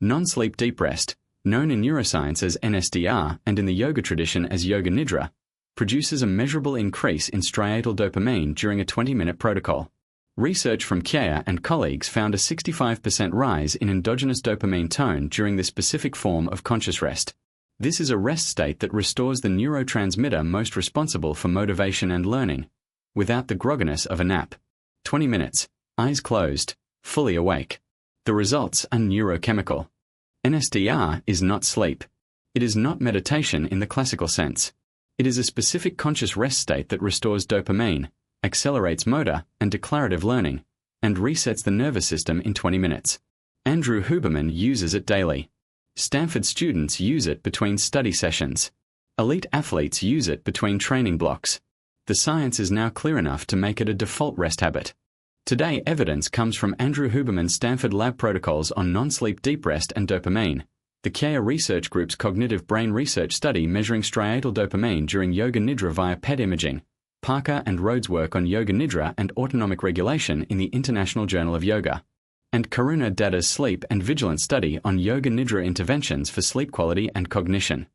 Non-sleep deep rest, known in neuroscience as NSDR and in the yoga tradition as yoga nidra, produces a measurable increase in striatal dopamine during a 20-minute protocol. Research from Kaya and colleagues found a 65% rise in endogenous dopamine tone during this specific form of conscious rest. This is a rest state that restores the neurotransmitter most responsible for motivation and learning, without the grogginess of a nap. 20 minutes, eyes closed, fully awake. The results are neurochemical. NSDR is not sleep. It is not meditation in the classical sense. It is a specific conscious rest state that restores dopamine, accelerates motor and declarative learning, and resets the nervous system in 20 minutes. Andrew Huberman uses it daily. Stanford students use it between study sessions. Elite athletes use it between training blocks. The science is now clear enough to make it a default rest habit. Today, evidence comes from Andrew Huberman's Stanford lab protocols on non-sleep deep rest and dopamine, the Kaya Research Group's cognitive brain research study measuring striatal dopamine during yoga nidra via PET imaging, Parker and Rhodes' work on yoga nidra and autonomic regulation in the International Journal of Yoga, and Karuna Datta's sleep and vigilance study on yoga nidra interventions for sleep quality and cognition.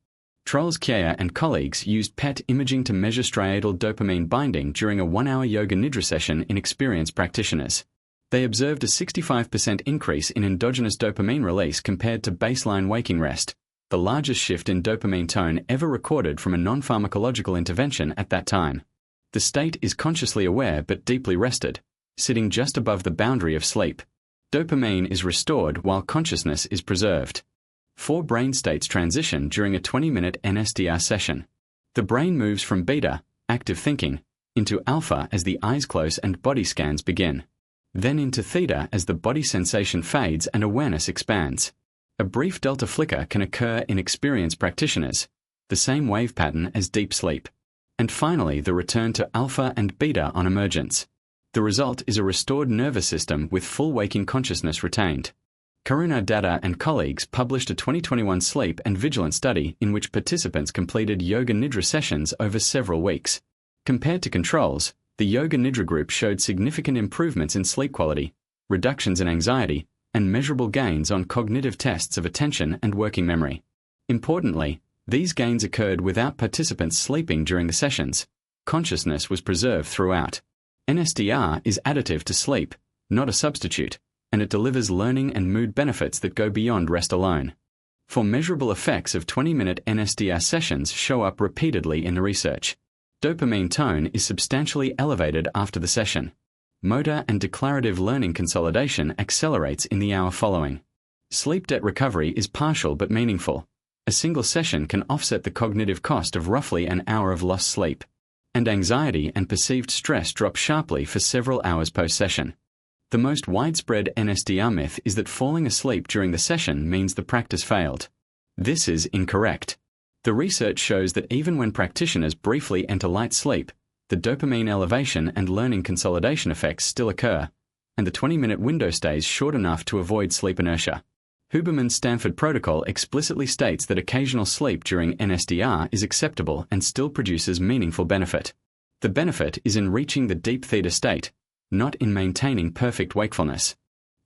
Trolls Kaya and colleagues used PET imaging to measure striatal dopamine binding during a 1-hour yoga nidra session in experienced practitioners. They observed a 65% increase in endogenous dopamine release compared to baseline waking rest, the largest shift in dopamine tone ever recorded from a non-pharmacological intervention at that time. The state is consciously aware but deeply rested, sitting just above the boundary of sleep. Dopamine is restored while consciousness is preserved. 4 brain states transition during a 20-minute NSDR session. The brain moves from beta, active thinking, into alpha as the eyes close and body scans begin. Then into theta as the body sensation fades and awareness expands. A brief delta flicker can occur in experienced practitioners, the same wave pattern as deep sleep. And finally, the return to alpha and beta on emergence. The result is a restored nervous system with full waking consciousness retained. Karuna Datta and colleagues published a 2021 sleep and vigilance study in which participants completed yoga nidra sessions over several weeks. Compared to controls, the yoga nidra group showed significant improvements in sleep quality, reductions in anxiety, and measurable gains on cognitive tests of attention and working memory. Importantly, these gains occurred without participants sleeping during the sessions. Consciousness was preserved throughout. NSDR is additive to sleep, not a substitute, and it delivers learning and mood benefits that go beyond rest alone. For measurable effects of 20-minute NSDR sessions show up repeatedly in the research. Dopamine tone is substantially elevated after the session. Motor and declarative learning consolidation accelerates in the hour following. Sleep debt recovery is partial but meaningful. A single session can offset the cognitive cost of roughly an hour of lost sleep. And anxiety and perceived stress drop sharply for several hours post-session. The most widespread NSDR myth is that falling asleep during the session means the practice failed. This is incorrect. The research shows that even when practitioners briefly enter light sleep, the dopamine elevation and learning consolidation effects still occur, and the 20-minute window stays short enough to avoid sleep inertia. Huberman's Stanford protocol explicitly states that occasional sleep during NSDR is acceptable and still produces meaningful benefit. The benefit is in reaching the deep theta state, not in maintaining perfect wakefulness.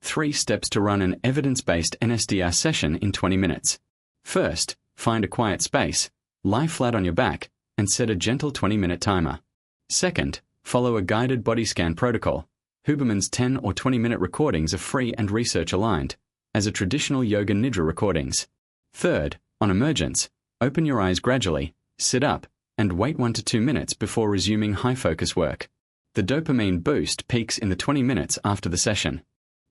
3 steps to run an evidence-based NSDR session in 20 minutes. First, find a quiet space, lie flat on your back, and set a gentle 20-minute timer. Second, follow a guided body scan protocol. Huberman's 10 or 20-minute recordings are free and research-aligned, as are traditional yoga nidra recordings. Third, on emergence, open your eyes gradually, sit up, and wait 1 to 2 minutes before resuming high-focus work. The dopamine boost peaks in the 20 minutes after the session.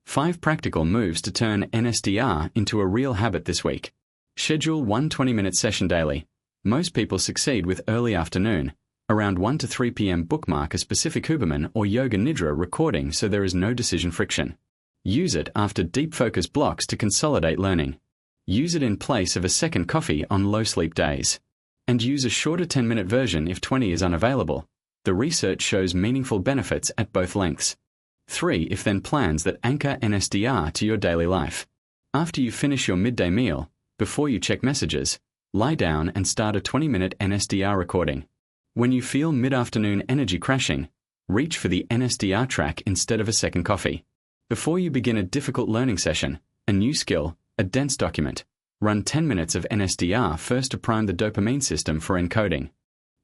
5 practical moves to turn NSDR into a real habit this week. Schedule 1 20-minute session daily. Most people succeed with early afternoon. Around 1 to 3 p.m. bookmark a specific Huberman or yoga nidra recording so there is no decision friction. Use it after deep focus blocks to consolidate learning. Use it in place of a second coffee on low sleep days. And use a shorter 10-minute version if 20 is unavailable. The research shows meaningful benefits at both lengths. 3 if-then plans that anchor NSDR to your daily life. After you finish your midday meal, before you check messages, lie down and start a 20-minute NSDR recording. When you feel mid-afternoon energy crashing, reach for the NSDR track instead of a second coffee. Before you begin a difficult learning session, a new skill, A dense document. Run 10 minutes of NSDR first to prime the dopamine system for encoding.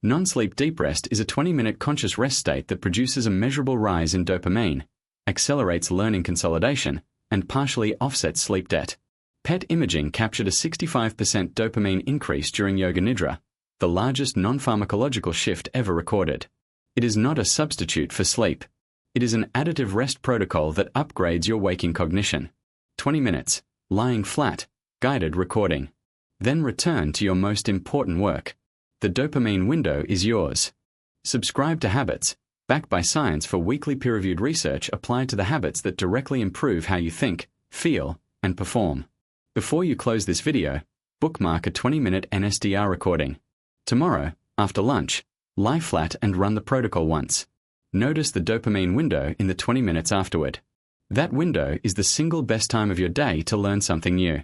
Non-sleep deep rest is a 20-minute conscious rest state that produces a measurable rise in dopamine, accelerates learning consolidation, and partially offsets sleep debt. PET imaging captured a 65% dopamine increase during Yoga Nidra, the largest non-pharmacological shift ever recorded. It is not a substitute for sleep. It is an additive rest protocol that upgrades your waking cognition. 20 minutes, lying flat, guided recording. Then return to your most important work. The dopamine window is yours. Subscribe to Habits, backed by science for weekly peer-reviewed research applied to the habits that directly improve how you think, feel, and perform. Before you close this video, bookmark a 20-minute NSDR recording. Tomorrow, after lunch, lie flat and run the protocol once. Notice the dopamine window in the 20 minutes afterward. That window is the single best time of your day to learn something new.